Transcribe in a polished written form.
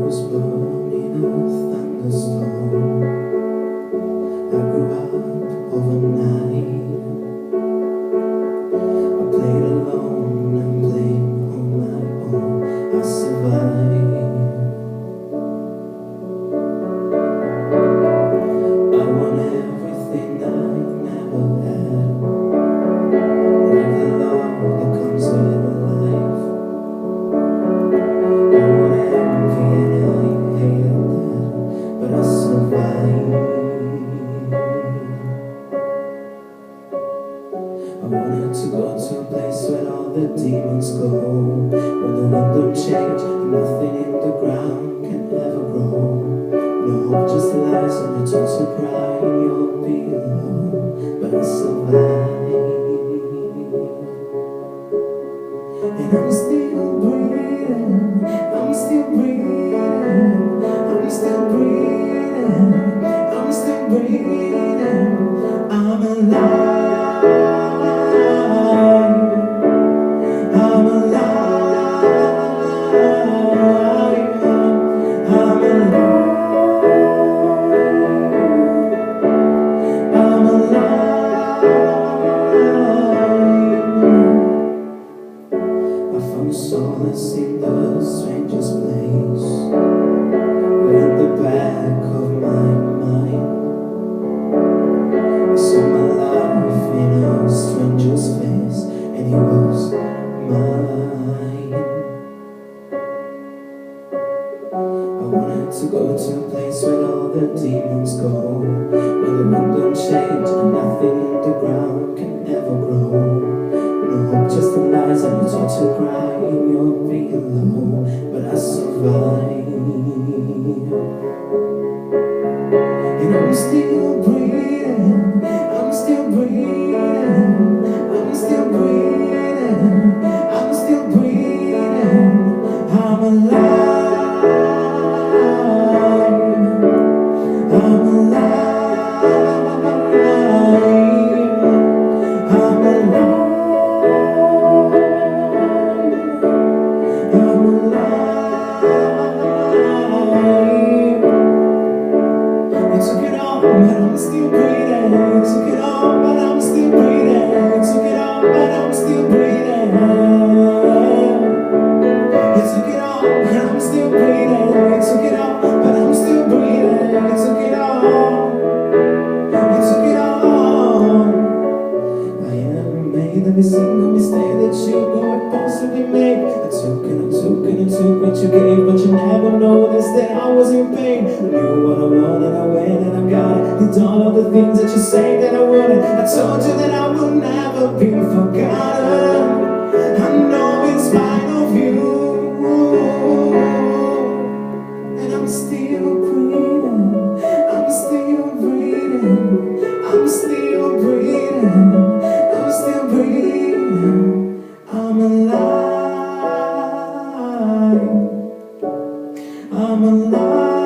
was born in a thunderstorm. I grew up overnight. I played alone and played on my own. I survived. I want everything I never had, like the love that comes with life. I want envy and I hate that, but I survived. I wanted to go to a place where all the demons go, where the wind don't change and nothing in the ground can ever grow. No hope, just lies, and you're taught to cry and you'll be alone. But I survived, and I'm still breathing. I'm still breathing. I'm still breathing. I'm still breathing. I'm alive. I'm alive. I'm alive. I'm alive. I found solace in the strangest place, in the back of my mind. I saw my life in a stranger's face, and he was mine. I wanted to go to a place where all the demons go, where the wind don't change and nothing in the ground can ever grow. No hope, just the lies, and you're taught to cry and you'll be alone. But I survived, and I'm still breathing. I'm still breathing. I'm still breathing. I'm still breathing. I'm alive. I'm alive. I'm alive. I'm alive. You took it all, but I'm still breathing. You took it all, but I'm still breathing. You took it all, but I'm still breathing. You took it all, but I'm still breathing. You took it all, but I'm still breathing. You took it all. You took it all. I am made every single mistake that you could possibly make. I took and I took and I took what you gave, but you never noticed that I was in pain. I knew what I wanted, I went and I got it. Did all of the things that you say that I wouldn't. I told you that I would never be forgotten. I know in spite of you, and I'm still breathing. I'm still breathing. I'm still breathing. I'm still breathing. I'm alive. I'm alive.